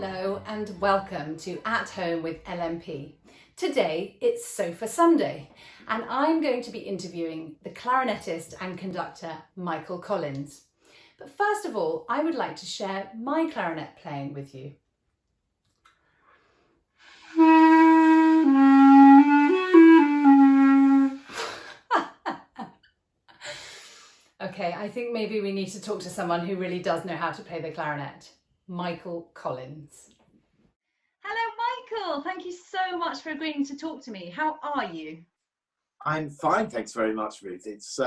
Hello and welcome to At Home with LMP. Today it's Sofa Sunday and I'm going to be interviewing the clarinetist and conductor Michael Collins. But first of all, I would like to share my clarinet playing with you. Okay, I think maybe we need to talk to someone who really does know how to play the clarinet. Michael Collins. Hello, Michael. Thank you so much for agreeing to talk to me. How are you? I'm fine, thanks very much, Ruth. It's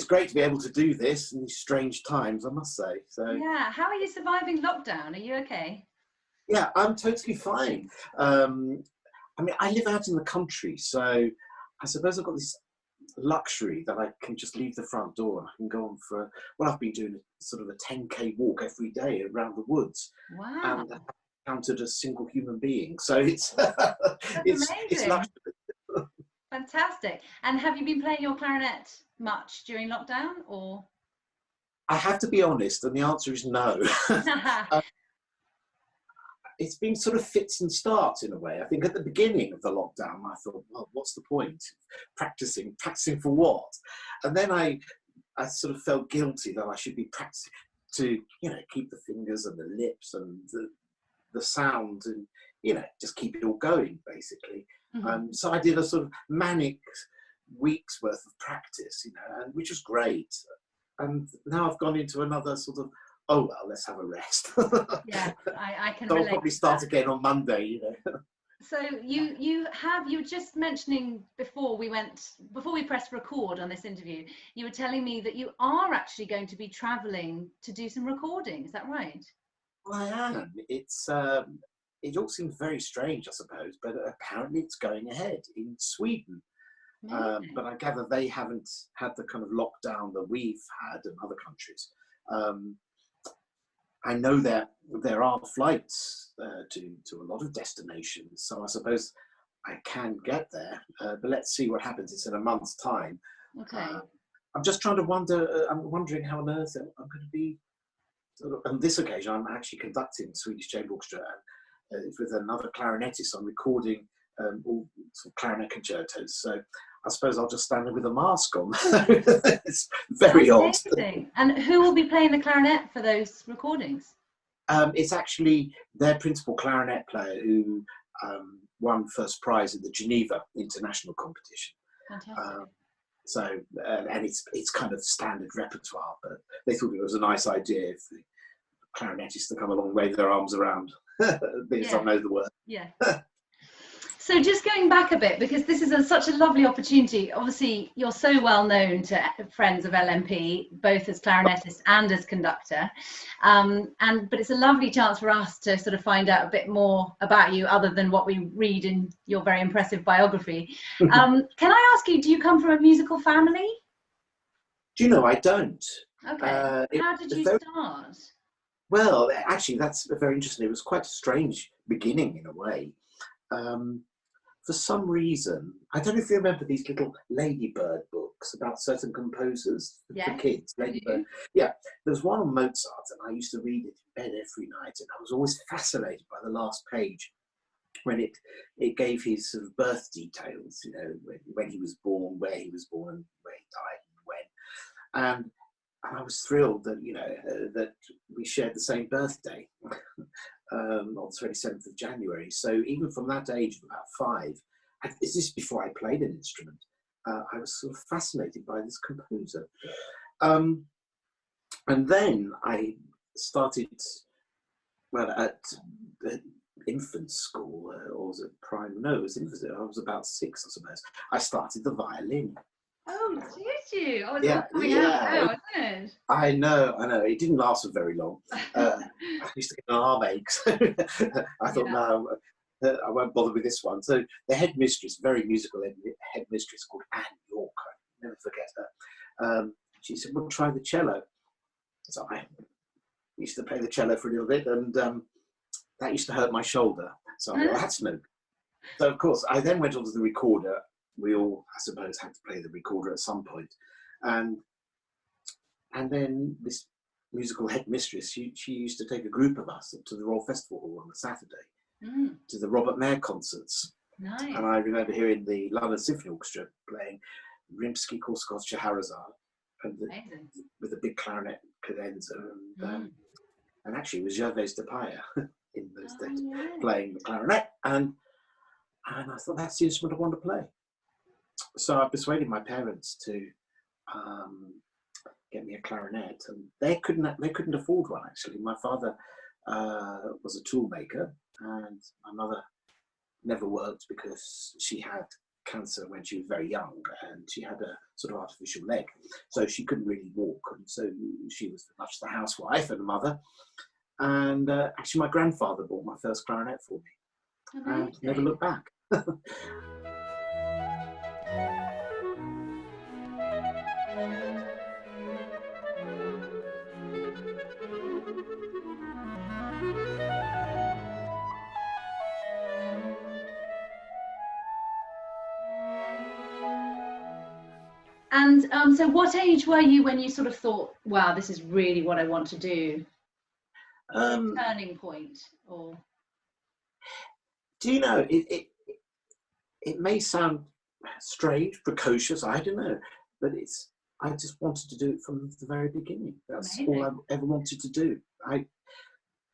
great to be able to do this in these strange times, I must say. So yeah, how are you surviving lockdown? Are you okay? yeah, I'm totally fine. I mean, I live out in the country, so I suppose I've got this luxury that I can just leave the front door and I can go on for, well, I've been doing sort of a 10k walk every day around the woods. Wow. And I've encountered a single human being. So it's it's luxury. Fantastic. And have you been playing your clarinet much during lockdown, or? I have to be honest, and the answer is no. It's been sort of fits and starts in a way. I think at the beginning of the lockdown, I thought, well, what's the point? Practicing for what? And then I sort of felt guilty that I should be practicing to, keep the fingers and the lips and the sound and, just keep it all going, basically. Mm-hmm. So I did a sort of manic week's worth of practice, and which was great. And now I've gone into another sort of, oh well, let's have a rest. Yeah, I can so relate. I'll probably start again on Monday, So you were just mentioning before we pressed record on this interview, you were telling me that you are actually going to be traveling to do some recording. Is that right? Well, I am. It all seems very strange, I suppose, but apparently it's going ahead in Sweden. But I gather they haven't had the kind of lockdown that we've had in other countries. I know that there are flights to a lot of destinations, so I suppose I can get there. But let's see what happens. It's in a month's time. Okay. I'm just trying to wonder. I'm wondering how on earth I'm going to be. On this occasion, I'm actually conducting the Swedish Chamber Orchestra with another clarinetist. I'm recording all sort of clarinet concertos. So I suppose I'll just stand there with a mask on. It's very odd. And who will be playing the clarinet for those recordings? It's actually their principal clarinet player who won first prize at the Geneva International Competition. Fantastic. And it's kind of standard repertoire, but they thought it was a nice idea if the clarinetists to come along and wave their arms around because I know the word. Yeah. So just going back a bit, because this is such a lovely opportunity. Obviously, you're so well known to friends of LMP, both as clarinetist and as conductor. But it's a lovely chance for us to sort of find out a bit more about you other than what we read in your very impressive biography. Can I ask you, do you come from a musical family? Do you know, I don't. Okay. How did you start? Well, actually, that's very interesting. It was quite a strange beginning in a way. For some reason, I don't know if you remember these little Ladybird books about certain composers for kids. Ladybird. Yeah, there was one on Mozart, and I used to read it in bed every night, and I was always fascinated by the last page when it gave his sort of birth details, when he was born, where he was born, and where he died, and when. And I was thrilled that that we shared the same birthday on the 27th of January. So even from that age of about 5, is this before I played an instrument? I was sort of fascinated by this composer, and then I started at infant school, or was it primary? No, it was infant. I was about 6, I suppose. I started the violin. Oh, did you? Oh, it's yeah, all coming out now, isn't it? I know. It didn't last for very long. I used to get an arm ache. So I thought, no, I won't bother with this one. So the headmistress, very musical headmistress called Anne York, I'll never forget her. She said, well, try the cello. So I used to play the cello for a little bit, and that used to hurt my shoulder. So I thought, that's no. So of course, I then went on to the recorder. We all, I suppose, had to play the recorder at some point. And then this musical headmistress, she used to take a group of us up to the Royal Festival Hall on a Saturday to the Robert Mayer concerts. Nice. And I remember hearing the London Symphony Orchestra playing Rimsky-Korsakov Scheherazade, and with a big clarinet cadenza, and actually it was Gervais de Paya in those days playing the clarinet, and I thought, that's the instrument I want to play. So I persuaded my parents to get me a clarinet, and they couldn't afford one. Actually, my father was a tool maker, and my mother never worked because she had cancer when she was very young, and she had a sort of artificial leg, so she couldn't really walk, and so she was much the housewife and a mother. And actually my grandfather bought my first clarinet for me. Amazing. And never looked back. And so what age were you when you sort of thought, wow, this is really what I want to do? Turning point, or? Do you know, it may sound strange, precocious, I don't know, but I just wanted to do it from the very beginning. That's all I ever wanted to do. I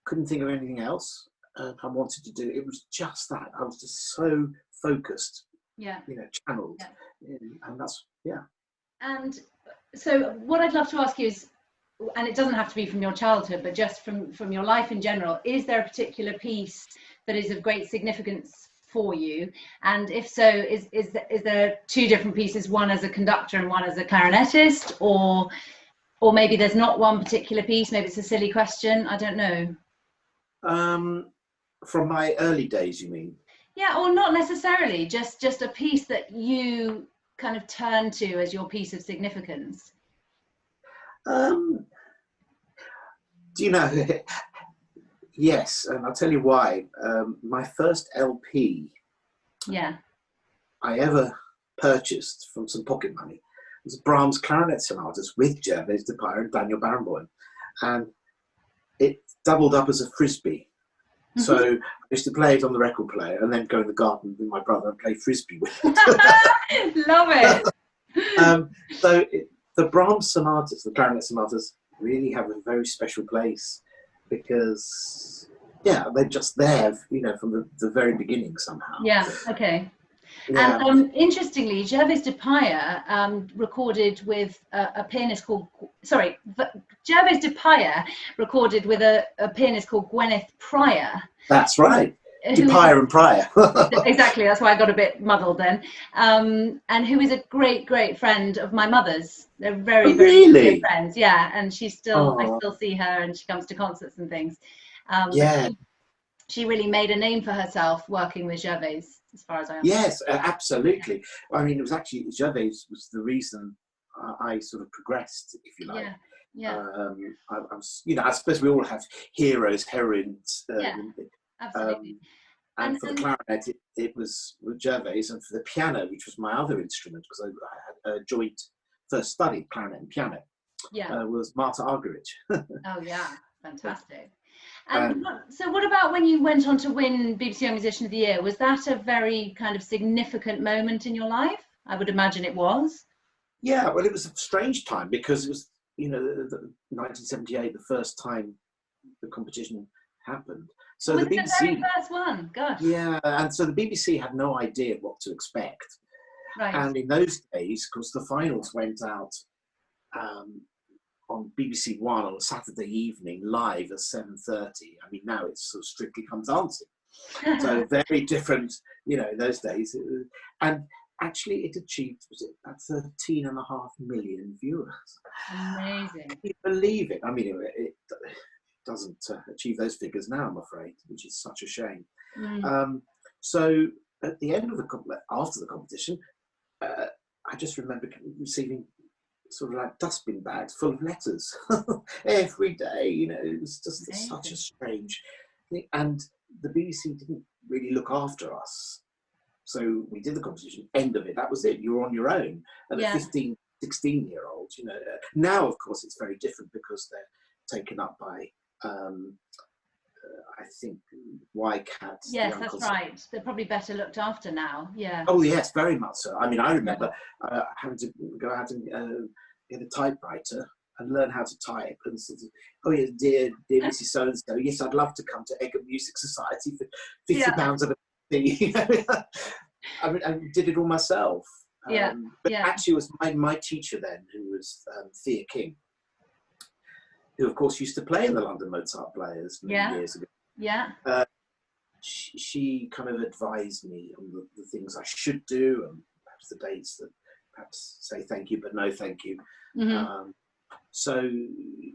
couldn't think of anything else. I wanted to do it. Was just that. I was just so focused, channeled, and that's, And so what I'd love to ask you is, and it doesn't have to be from your childhood, but just from your life in general, is there a particular piece that is of great significance for you? And if so, is there two different pieces, one as a conductor and one as a clarinetist, or maybe there's not one particular piece, maybe it's a silly question, I don't know. From my early days, you mean? Yeah, or not necessarily, just a piece that you kind of turn to as your piece of significance. Do you know, yes, and I'll tell you why. My first LP I ever purchased from some pocket money was Brahms Clarinet Sonatas with Gervais de Paya and Daniel Barenboim, and it doubled up as a frisbee. So I used to play it on the record player and then go in the garden with my brother and play frisbee with it. Love it. So the Brahms sonatas, the clarinet sonatas, really have a very special place because, they're just there, from the very beginning somehow. Yeah, okay. Yeah. And interestingly, Gervais de Paya recorded with a pianist called, Gervais de Paya recorded with a pianist called Gwyneth Pryor. That's right. De Paya and Pryor. Exactly, that's why I got a bit muddled then. And who is a great, great friend of my mother's. They're very, very good friends. Yeah, and I still see her, and she comes to concerts and things. She really made a name for herself working with Gervais, as far as I understand. Yes, absolutely. I mean, it was actually Gervais was the reason I sort of progressed, if you like. I suppose we all have heroes, heroines. Absolutely. And for the clarinet, it was with Gervais, and for the piano, which was my other instrument, because I had a joint first study, clarinet and piano, was Marta Argerich. Oh yeah, fantastic. And so what about when you went on to win BBC Young Musician of the Year? Was that a very kind of significant moment in your life? I would imagine it was. Yeah, well, it was a strange time because it was, the 1978, the first time the competition happened. So the BBC, the very first one, gosh. Yeah, and so the BBC had no idea what to expect. Right. And in those days, because the finals went out on BBC One on a Saturday evening, live at 7:30. I mean, now it's sort of Strictly Come Dancing. So very different, in those days. And actually, it achieved, about 13.5 million viewers. Amazing. Can you believe it? I mean, it doesn't achieve those figures now, I'm afraid, which is such a shame. So at the end of after the competition, I just remember receiving sort of like dustbin bags full of letters every day. It was just such a strange thing. And the BBC didn't really look after us. So we did the competition, end of it, that was it. You were on your own. And a 15, 16-year-old, now, of course, it's very different because taken up by, I think, YCAT. Yes, that's right. They're probably better looked after now. Yeah. Oh yes, very much so. I mean, I remember having to go out and get a typewriter and learn how to type, and sort of, oh yes, dear Mrs. So and So, yes, I'd love to come to Egham Music Society for £50 of a fee. I mean, I did it all myself. But actually, it was my teacher then, who was Thea King, who of course used to play in the London Mozart Players many years ago. Yeah. She kind of advised me on the things I should do, and perhaps the dates that perhaps say thank you but no thank you. Mm-hmm. So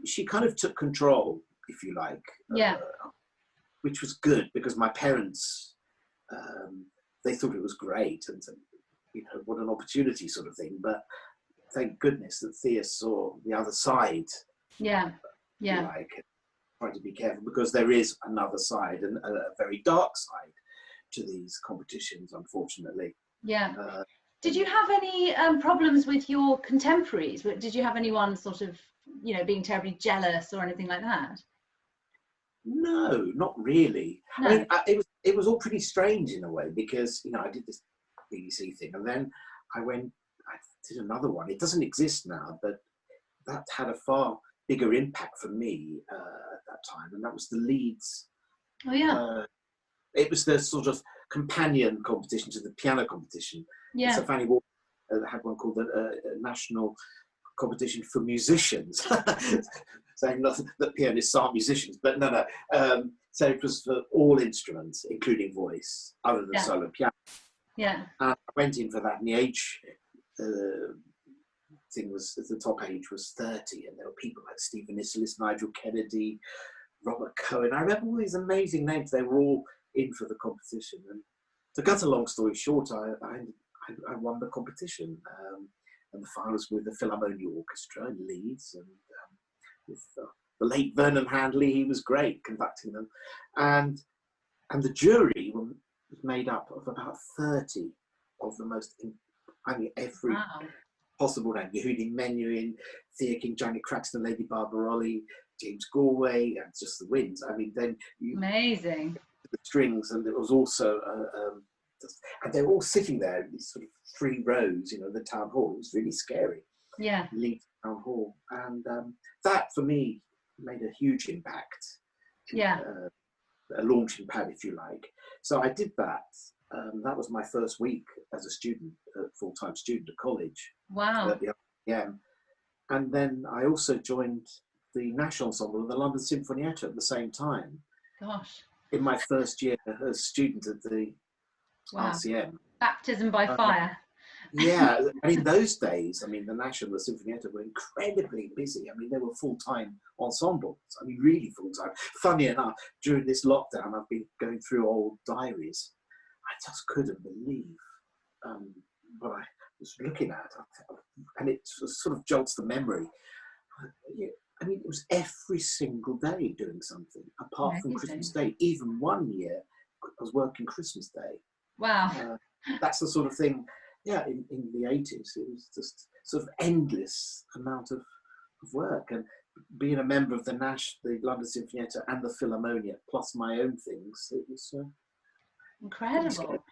she kind of took control, if you like, which was good, because my parents, they thought it was great, and you know, what an opportunity sort of thing. But thank goodness that Thea saw the other side. Yeah. Like, try to be careful, because there is another side, and a very dark side to these competitions, unfortunately. Did you have any problems with your contemporaries? Did you have anyone sort of, you know, being terribly jealous or anything like that? No, not really. No. I mean, it was all pretty strange in a way, because, you know, I did this BBC thing, and then I did another one. It doesn't exist now, but that had a far bigger impact for me at that time, and that was the Leeds. Oh yeah. It was the sort of companion competition to the piano competition. Yeah. So Fanny Walker had one called the National Competition for Musicians, saying not that pianists aren't musicians, but no. So it was for all instruments, including voice, other than solo piano. Yeah. And I went in for that, and the age thing was, the top age was 30, and there were people like Stephen Isserlis, Nigel Kennedy, Robert Cohen. I remember all these amazing names. They were all in for the competition. And to cut a long story short, I won the competition, and the finals with the Philharmonia Orchestra in Leeds, and with the late Vernon Handley. He was great conducting them, and the jury was made up of about 30 of the most, every possible name: Yehudi Menuhin, Thea King, Janet Craxton, Lady Barbaroli, James Galway, and just the winds. I mean, then amazing. The strings, and there was also and they were all sitting there in these sort of 3 rows, you know, the town hall. It was really scary. Yeah. Leeds Town Hall, and that for me made a huge impact. Yeah. A launching pad, if you like. So I did that. That was my first week as a student, a full-time student at college. Wow. At the RPM. And then I also joined the National Ensemble of the London Sinfonietta at the same time. Gosh. In my first year as a student at the RCM. Baptism by fire. Yeah, and in those days, I mean, the National Sinfonietta were incredibly busy. I mean, they were full-time ensembles. I mean, really full-time. Funny enough, during this lockdown, I've been going through old diaries. I just couldn't believe what I was looking at. And it sort of jolts the memory. I mean, it was every single day doing something, apart from Christmas Day. Even one year, I was working Christmas Day. Wow. That's the sort of thing, in the 80s, it was just sort of endless amount of work. And being a member of the London Sinfonietta and the Philharmonia, plus my own things, it was incredible.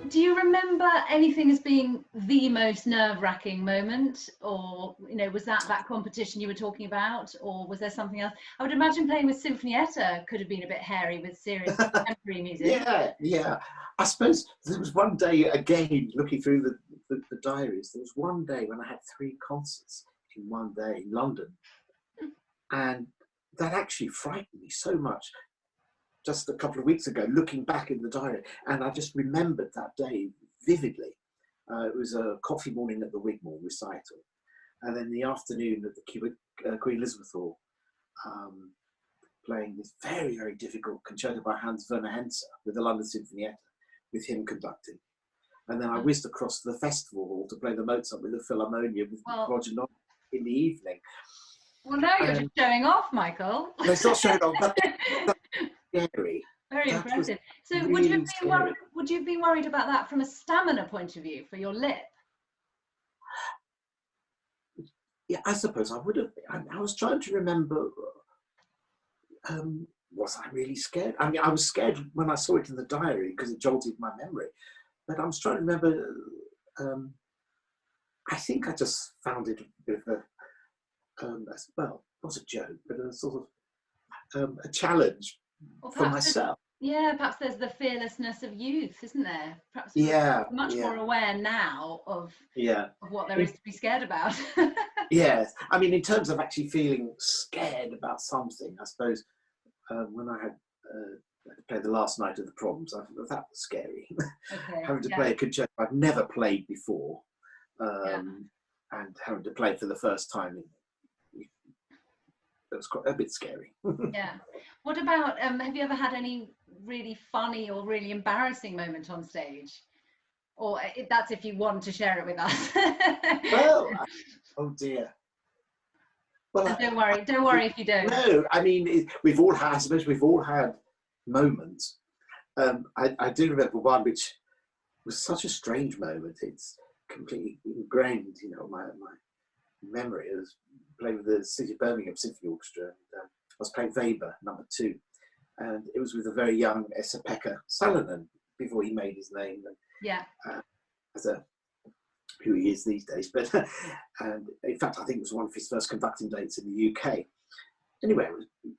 Do you remember anything as being the most nerve-wracking moment, or was that competition you were talking about, or was there something else? I would imagine playing with Sinfonietta could have been a bit hairy with serious contemporary music. Yeah. I suppose there was one day, again, looking through the diaries, there was one day when I had 3 concerts in one day in London, and that actually frightened me so much. Just a couple of weeks ago, looking back in the diary, and I just remembered that day vividly. It was a coffee morning at the Wigmore recital, and then the afternoon at the Queen Elizabeth Hall, playing this very, very difficult concerto by Hans Werner Henze with the London Sinfonietta, with him conducting. And then I whizzed across to the festival hall to play the Mozart with the Philharmonia with Roger Nott in the evening. Well, now you're just showing off, Michael. No, it's not showing off, but that's scary. Very impressive. So would you have been worried about that from a stamina point of view for your lip? Yeah, I suppose I would have. I was trying to remember, was I really scared? I mean, I was scared when I saw it in the diary because it jolted my memory. But I was trying to remember, I think I just found it a bit of well, not a joke, but a sort of a challenge for myself. Yeah, perhaps there's the fearlessness of youth, isn't there? Perhaps much more aware now of what there is to be scared about. Yes, I mean, in terms of actually feeling scared about something, I suppose when I had to play the last night of the Proms, I thought that was scary. Okay, having to play a concerto I've never played before, and having to play it for the first time, it was quite a bit scary. Yeah. What about, have you ever had any really funny or really embarrassing moment on stage? Or that's if you want to share it with us. Well, oh dear. Well, don't worry if you don't. No, I mean, we've all had, I suppose we've all had moments. I do remember one which was such a strange moment. It's completely ingrained, you know, my memory. I was playing with the City of Birmingham Symphony Orchestra. And, I was playing Weber, number 2. And it was with a very young Esa-Pekka Salonen before he made his name. And, as who he is these days, but and in fact I think it was one of his first conducting dates in the UK. Anyway, we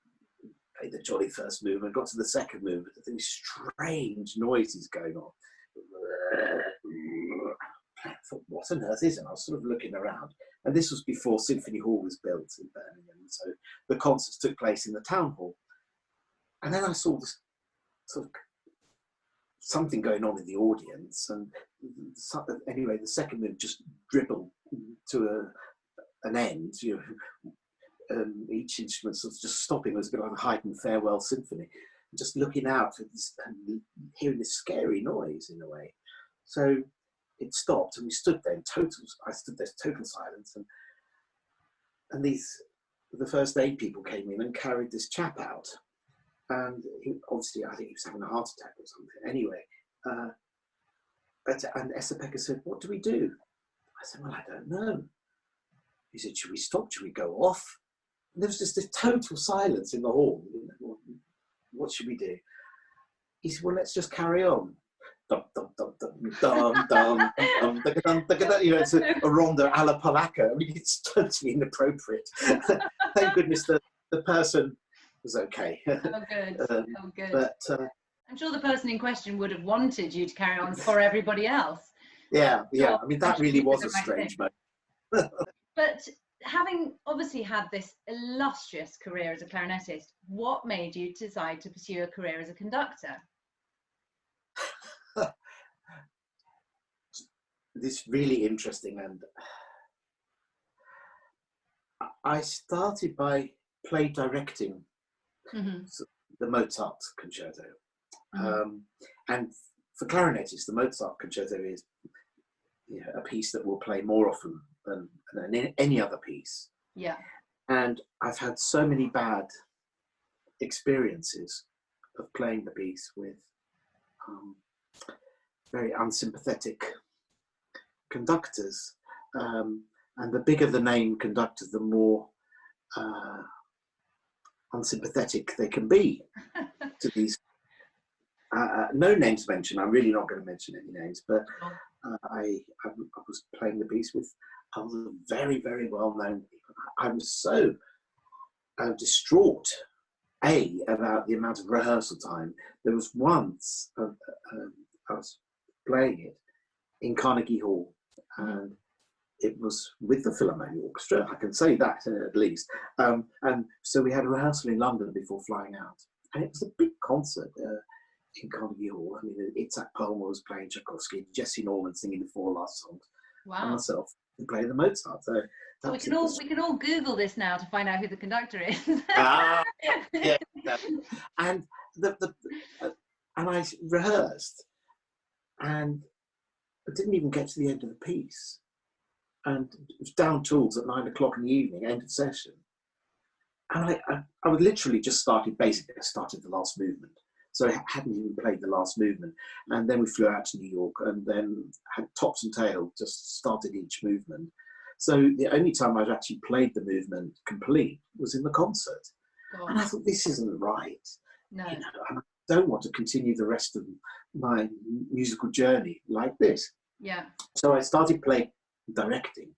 played the jolly first movement, got to the second movement, and these strange noises going on. I thought, what on earth is it? And I was sort of looking around, and this was before Symphony Hall was built in Birmingham, so the concerts took place in the town hall. And then I saw this sort of something going on in the audience, and anyway, the second movement just dribbled to an end. You know, each instrument sort of just stopping. It was a bit like a Haydn farewell symphony, and just looking out at this, and hearing this scary noise in a way. So it stopped, and we stood there in total. I stood there in total silence, and the first aid people came in and carried this chap out. And obviously, I think he was having a heart attack or something. Anyway, and Esa-Pekka said, "What do we do?" I said, "Well, I don't know." He said, "Should we stop? Should we go off?" And there was just this total silence in the hall. What should we do? He said, "Well, let's just carry on." Dum, dum, dum, dum, dum, dum, dum, dum, dum, you know, it's a rondo alla polacca. I mean, it's totally inappropriate. Thank goodness the person was okay. Oh, good. Oh, good. But I'm sure the person in question would have wanted you to carry on for everybody else. Yeah. I mean, that really was a strange moment. But having obviously had this illustrious career as a clarinetist, what made you decide to pursue a career as a conductor? This is really interesting, and I started by play directing the Mozart concerto. And for clarinetists, the Mozart concerto is a piece that we'll play more often than any other piece. Yeah. And I've had so many bad experiences of playing the piece with very unsympathetic conductors. And the bigger the name conductor, the more unsympathetic they can be to these. No names mentioned. I'm really not going to mention any names, but I was playing the piece with other very, very well-known people. I was so distraught, about the amount of rehearsal time. There was once I was playing it in Carnegie Hall, and it was with the Philharmonic Orchestra, I can say that at least. And so we had a rehearsal in London before flying out. And it was a big concert in Carnegie Hall. I mean, Itzhak Perlman was playing Tchaikovsky, Jesse Norman singing the 4 last songs, and myself. who played the Mozart. So So we can all Google this now to find out who the conductor is. yeah. And and I rehearsed, and I didn't even get to the end of the piece, and it was down tools at 9 o'clock in the evening, end of session. And I would literally just started, basically I started the last movement. So I hadn't even played the last movement. And then we flew out to New York and then had tops and tails, just started each movement. So the only time I'd actually played the movement complete was in the concert. God. And I thought, this isn't right. No. You know, and I don't want to continue the rest of my musical journey like this. Yeah. So I started playing directing,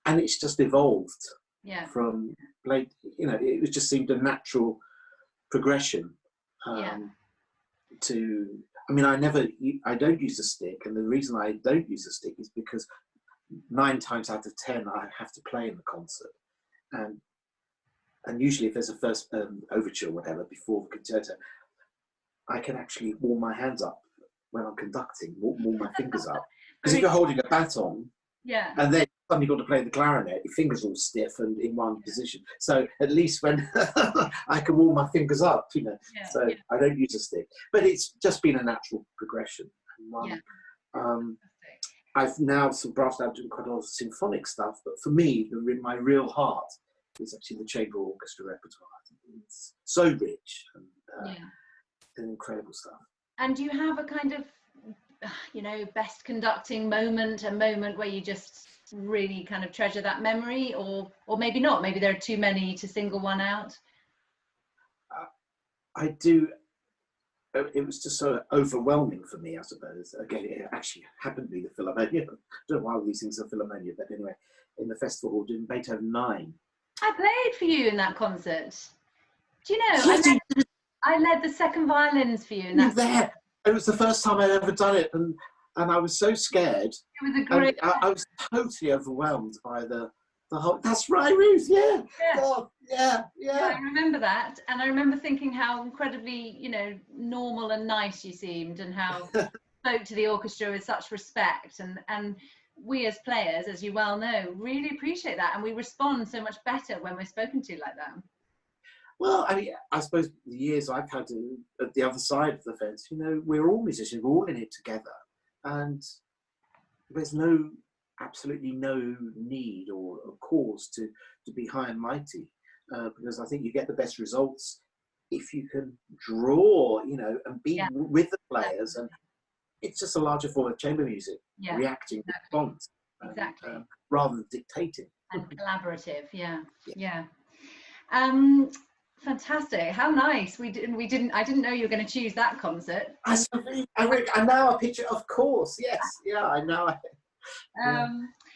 and it's just evolved. Yeah. From like, you know, it just seemed a natural progression to, I mean, I don't use a stick, and the reason I don't use a stick is because 9 times out of 10 I have to play in the concert, and usually if there's a first overture or whatever before the concerto, I can actually warm my hands up when I'm conducting, warm my fingers up, because if you're holding a baton, and then suddenly got to play the clarinet, your fingers all stiff and in one position. So at least when I can warm my fingers up, you know. I don't use a stick, but it's just been a natural progression. I've now sort of branched out doing quite a lot of symphonic stuff, but for me, my real heart is actually the chamber orchestra repertoire. It's so rich and incredible stuff. And do you have a kind of, you know, best conducting moment, a moment where you just really kind of treasure that memory, or maybe not, maybe there are too many to single one out? I do. It was just so overwhelming for me, I suppose. Again, it actually happened to be the Philharmonia. I don't know why all these things are Philharmonia, but anyway, in the festival hall doing Beethoven 9. I played for you in that concert. Do you know, I led the second violins for you in that. There. It was the first time I'd ever done it, and I was so scared. It was a great. I was totally overwhelmed by the whole. That's right, Ruth. Yeah. God, yeah. I remember that, and I remember thinking how incredibly, you know, normal and nice you seemed, and how you spoke to the orchestra with such respect, and we as players, as you well know, really appreciate that, and we respond so much better when we're spoken to like that. Well, I mean, I suppose the years I've had at the other side of the fence, you know, we're all musicians, we're all in it together, and there's absolutely no need or cause to be high and mighty, because I think you get the best results if you can draw, you know, and be with the players, and it's just a larger form of chamber music, reacting to response, rather than dictating. And collaborative, fantastic! How nice. I didn't know you were going to choose that concert. I now picture, of course, yes, I know.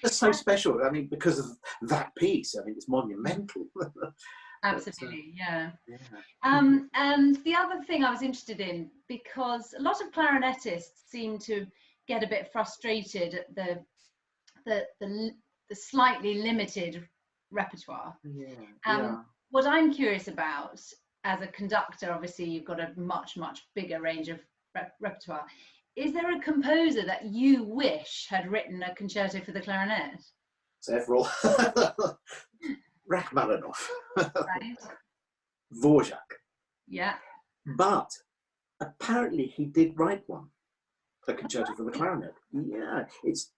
It's so special. I mean, because of that piece. I mean, it's monumental. Absolutely, and the other thing I was interested in, because a lot of clarinetists seem to get a bit frustrated at the slightly limited repertoire. What I'm curious about, as a conductor, obviously you've got a much bigger range of repertoire. Is there a composer that you wish had written a concerto for the clarinet? Several. Rachmaninoff. Right. Dvorak. Yeah. But apparently he did write one, a concerto for the clarinet. Yeah, it's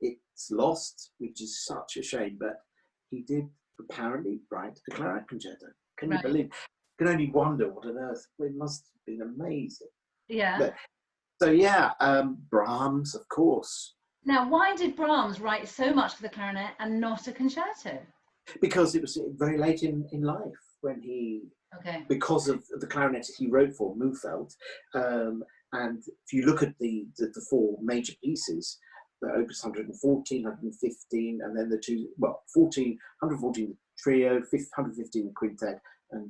lost, which is such a shame, but he did apparently write a clarinet concerto. Can you believe? I can only wonder what on earth. It must have been amazing. Yeah. Brahms, of course. Now, why did Brahms write so much for the clarinet and not a concerto? Because it was very late in life when he, because of the clarinet he wrote for, Mufeld. And if you look at the 4 major pieces, the Opus 114, 115, and then the 114 trio, 115 quintet, and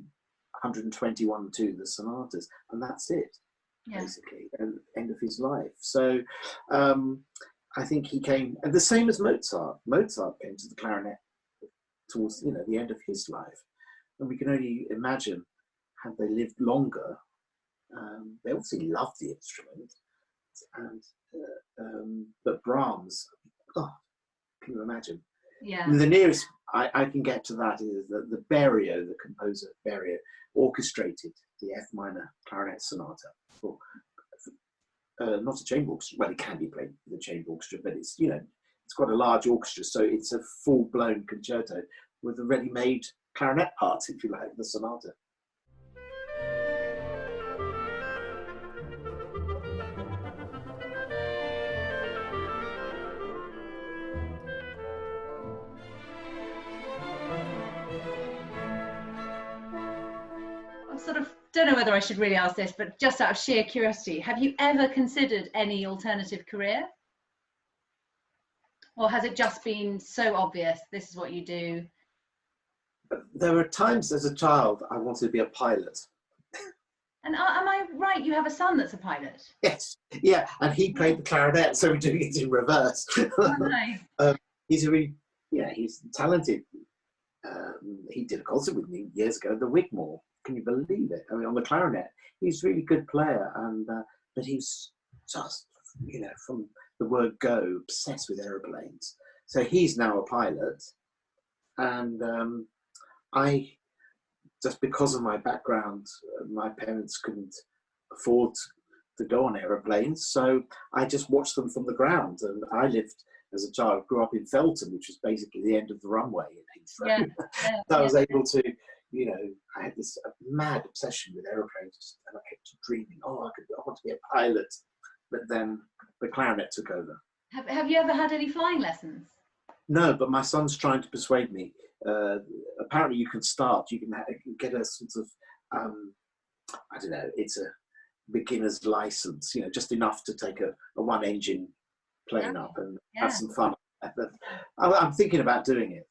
121 2 the sonatas, and that's it, basically, and end of his life. So I think he came, and the same as Mozart. Mozart came to the clarinet towards the end of his life, and we can only imagine, had they lived longer, they obviously loved the instrument, and but Brahms, can you imagine? Yeah. The nearest I can get to that is that the Berio, the composer Berio, orchestrated the F minor clarinet sonata for not a chamber orchestra. Well, it can be played with a chamber orchestra, but it's, you know, it's quite a large orchestra, so it's a full-blown concerto with a ready-made clarinet part, if you like, the sonata. I sort of don't know whether I should really ask this, but just out of sheer curiosity, have you ever considered any alternative career? Or has it just been so obvious, this is what you do? But there were times as a child I wanted to be a pilot. And am I right, you have a son that's a pilot? Yes, yeah, and he played the clarinet, so we're doing it in reverse. Oh, nice. He's a really, yeah, he's talented. He did a concert with me years ago, the Wigmore. Can you believe it? I mean, on the clarinet, he's a really good player, and but he's just, you know, from the word go, obsessed with aeroplanes. So he's now a pilot, and I, just because of my background, my parents couldn't afford to go on aeroplanes, so I just watched them from the ground. And I lived, as a child, grew up in Felton, which was basically the end of the runway in Heathrow. Yeah, So I was able to, you know, I had this mad obsession with aeroplanes, and I kept dreaming, oh, I want to be a pilot. But then the clarinet took over. Have you ever had any flying lessons? No, but my son's trying to persuade me. Apparently you can start, you can get a sort of, I don't know, it's a beginner's license, you know, just enough to take a one engine plane up and have some fun. I'm thinking about doing it.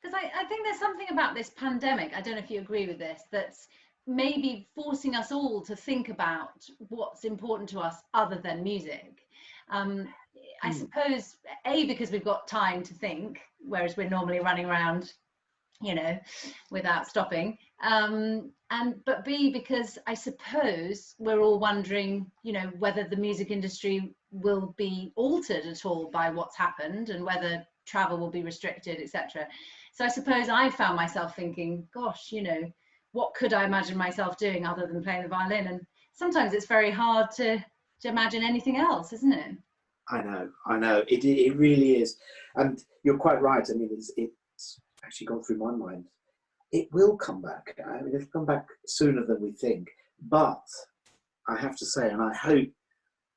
Because I think there's something about this pandemic, I don't know if you agree with this, that's maybe forcing us all to think about what's important to us other than music. I suppose, A, because we've got time to think, whereas we're normally running around, you know, without stopping. But B, because I suppose we're all wondering, you know, whether the music industry will be altered at all by what's happened and whether travel will be restricted, etc. So I suppose I found myself thinking, gosh, you know, what could I imagine myself doing other than playing the violin? And sometimes it's very hard to imagine anything else, isn't it? I know, it really is. And you're quite right. I mean, it's actually gone through my mind. It will come back. I mean, it'll come back sooner than we think. But I have to say, and I hope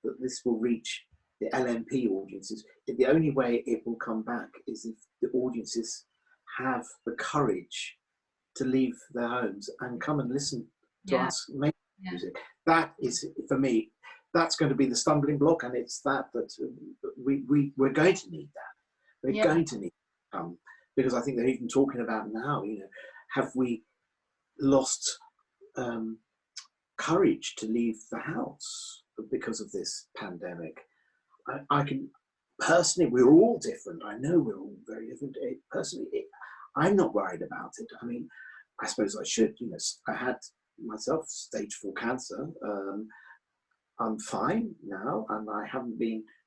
that this will reach the LMP audiences, the only way it will come back is if the audiences have the courage to leave their homes and come and listen to us make music. That is, for me, that's going to be the stumbling block, and it's that we're going to need that. We're going to need because I think they're even talking about now, you know, have we lost courage to leave the house because of this pandemic? I can personally, we're all different. I know we're all very different. Personally, I'm not worried about it. I mean, I suppose I should, you know, I had myself stage 4 cancer. I'm fine now, and I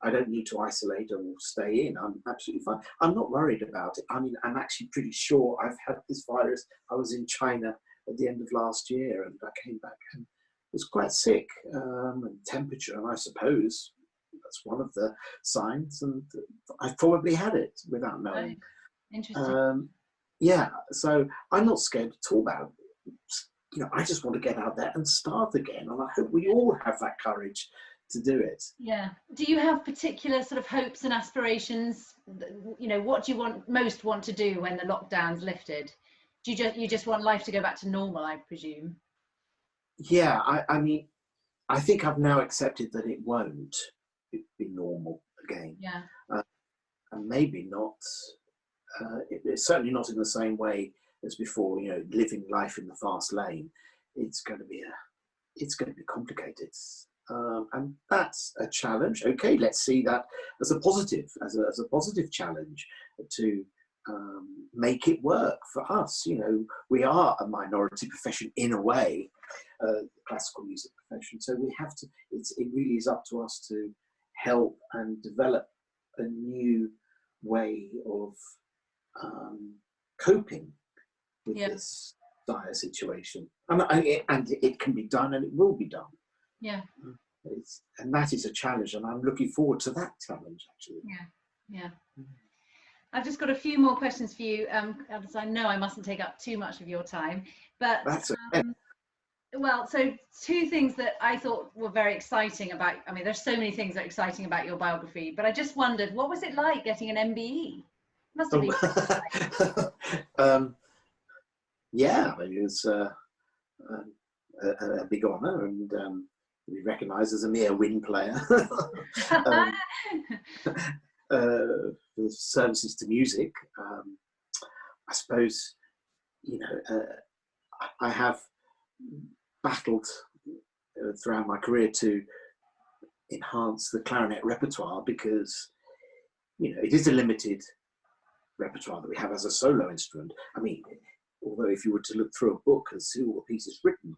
don't need to isolate or stay in. I'm absolutely fine. I'm not worried about it. I mean, I'm actually pretty sure I've had this virus. I was in China at the end of last year, and I came back and was quite sick, and temperature, and I suppose that's one of the signs, and I probably had it without knowing. Right. Interesting. Yeah, so I'm not scared at all about it. You know, I just want to get out there and start again, and I hope we all have that courage to do it. Yeah. Do you have particular sort of hopes and aspirations? You know, what do you most want to do when the lockdown's lifted? Do you just want life to go back to normal, I presume? Yeah, I mean, I think I've now accepted that it won't be normal again. Yeah. And maybe not. It's certainly not in the same way as before. You know, living life in the fast lane. It's going to be complicated, and that's a challenge. Okay, let's see that as a positive, as a positive challenge to make it work for us. You know, we are a minority profession in a way, the classical music profession. So we have to. It really is up to us to help and develop a new way of coping with Yeah. this dire situation. And it can be done, and it will be done. Yeah. And that is a challenge, and I'm looking forward to that challenge, actually. Yeah. Yeah. I've just got a few more questions for you, as I know I mustn't take up too much of your time, but That's okay. well, so two things that I thought were very exciting about, I mean, there's so many things that are exciting about your biography, but I just wondered, what was it like getting an MBE? Must have been. Yeah, it was a big honour, and to be recognised as a mere wind player. For services to music. I suppose, you know, I have battled throughout my career to enhance the clarinet repertoire, because, you know, it is a limited repertoire that we have as a solo instrument. I mean, although if you were to look through a book and see all the pieces written,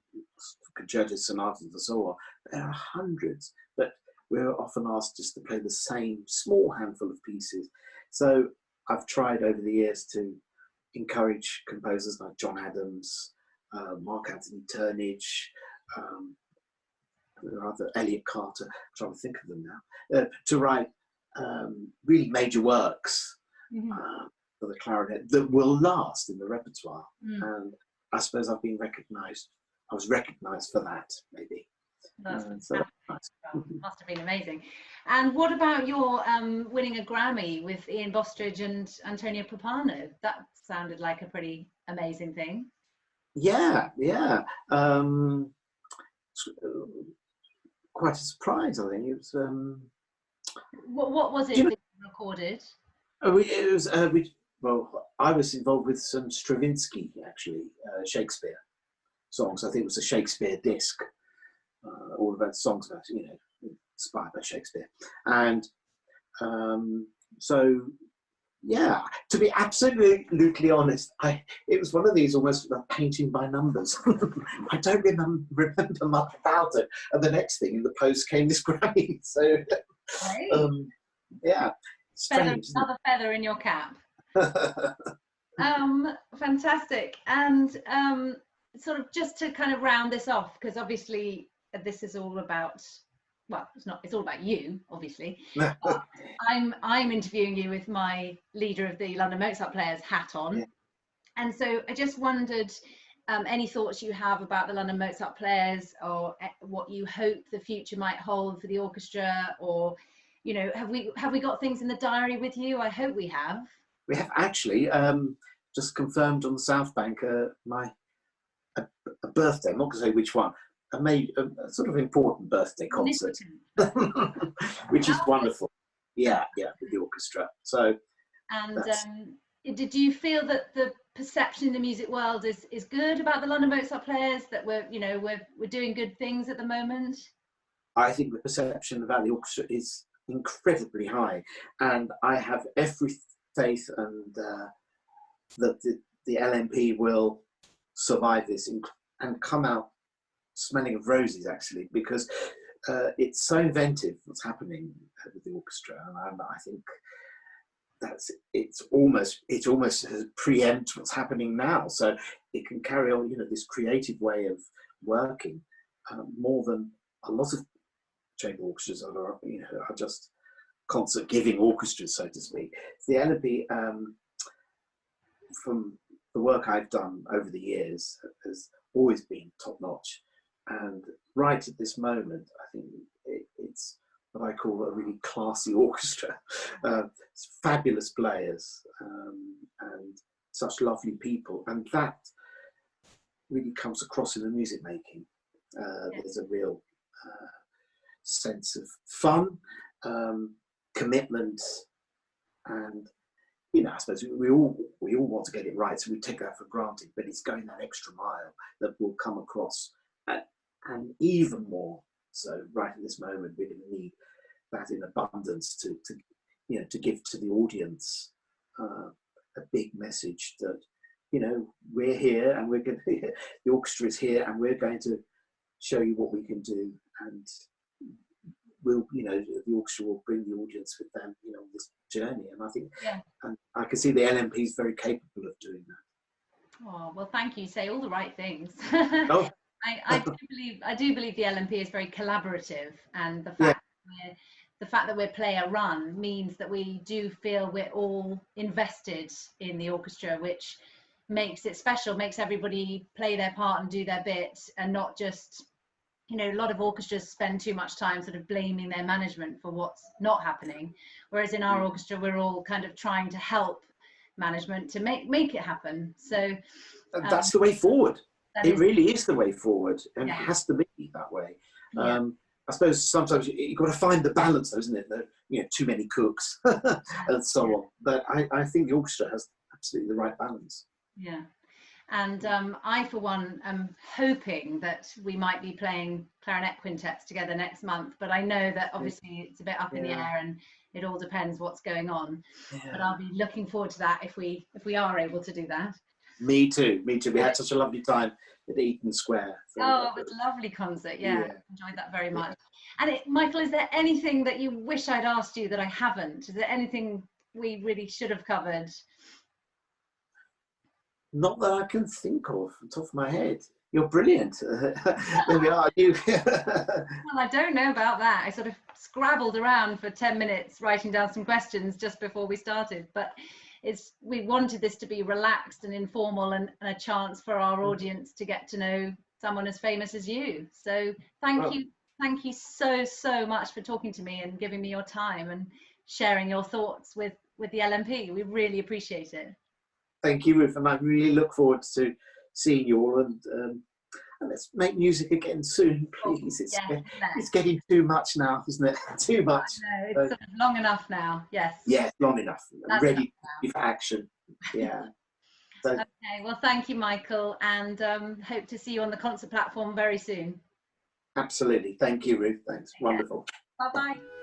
concertos, sonatas, and so on, there are hundreds, but we're often asked just to play the same small handful of pieces. So I've tried over the years to encourage composers like John Adams, Mark Anthony Turnage, Elliot Carter, I'm trying to think of them now, to write really major works for the clarinet that will last in the repertoire. And I suppose I've been recognised. I was recognised for that, maybe. That's so that's nice. must have been amazing. And what about your winning a Grammy with Ian Bostridge and Antonio Papano? That sounded like a pretty amazing thing. Yeah. Quite a surprise, I think. It was. What was it that you recorded? It was. Well, I was involved with some Stravinsky, actually, Shakespeare songs. I think it was a Shakespeare disc, all about songs about, you know, inspired by Shakespeare. And so, yeah, to be absolutely honest, it was one of these almost like painting by numbers. I don't remember much about it. And the next thing in the post came this Grammy. So, yeah, strange. Another feather in your cap. Fantastic. And sort of just to kind of round this off, because obviously this is all about, well, it's all about you, obviously. I'm interviewing you with my leader of the London Mozart Players hat on. Yeah. And so I just wondered any thoughts you have about the London Mozart Players, or what you hope the future might hold for the orchestra, or, you know, have we got things in the diary with you? I hope we have. We have actually just confirmed on the South Bank my birthday. I'm not going to say which one. I made a sort of important birthday concert, which is wonderful. Yeah, with the orchestra. So, and did you feel that the perception in the music world is good about the London Mozart Players, that we're doing good things at the moment? I think the perception about the orchestra is incredibly high, and I have every faith and that the LMP will survive this and come out smelling of roses, actually, because it's so inventive what's happening with the orchestra, and I think it's almost preempt what's happening now, so it can carry on, you know, this creative way of working more than a lot of chamber orchestras are just concert giving orchestras, so to speak. The LMP, from the work I've done over the years, has always been top notch, and right at this moment, I think it's what I call a really classy orchestra. It's fabulous players and such lovely people, and that really comes across in the music making. There's a real sense of fun, commitment, and, you know, I suppose we all want to get it right, so we take that for granted, but it's going that extra mile that will come across, and even more so right at this moment. We're going to need that in abundance to give to the audience a big message that, you know, we're here, and we're going to, the orchestra is here, and we're going to show you what we can do, and will, the orchestra will bring the audience with them, on this journey. And I think, and I can see the LMP is very capable of doing that. Oh, well, thank you. Say all the right things. Oh. I do believe the LMP is very collaborative, and the fact that we're player run means that we do feel we're all invested in the orchestra, which makes it special, makes everybody play their part and do their bit, and not just, a lot of orchestras spend too much time sort of blaming their management for what's not happening, whereas in our orchestra we're all kind of trying to help management to make it happen. So that's the way forward. It really is the way forward, and it has to be that way. I suppose sometimes you've got to find the balance, though, isn't it? That, too many cooks and so on. But I think the orchestra has absolutely the right balance. Yeah. And I, for one, am hoping that we might be playing clarinet quintets together next month. But I know that obviously it's a bit up in the air, and it all depends what's going on. But I'll be looking forward to that if we are able to do that. Me too. We had such a lovely time at Eaton Square. Oh, it was a lovely concert. Yeah. Enjoyed that very much. And Michael, is there anything that you wish I'd asked you that I haven't? Is there anything we really should have covered? Not that I can think of on top of my head. You're brilliant. There we are. Well, I don't know about that. I sort of scrabbled around for 10 minutes writing down some questions just before we started, but we wanted this to be relaxed and informal, and a chance for our audience to get to know someone as famous as you. So thank you so much for talking to me and giving me your time and sharing your thoughts with the LMP. We really appreciate it. Thank you, Ruth, and I really look forward to seeing you all, and let's make music again soon, please. It's getting too much now, isn't it? Too much. I know, it's sort of long enough now. Yes. Yeah, long enough. I'm ready for action. Yeah. Okay. Well, thank you, Michael, and hope to see you on the concert platform very soon. Absolutely. Thank you, Ruth. Thanks. Wonderful. Bye-bye.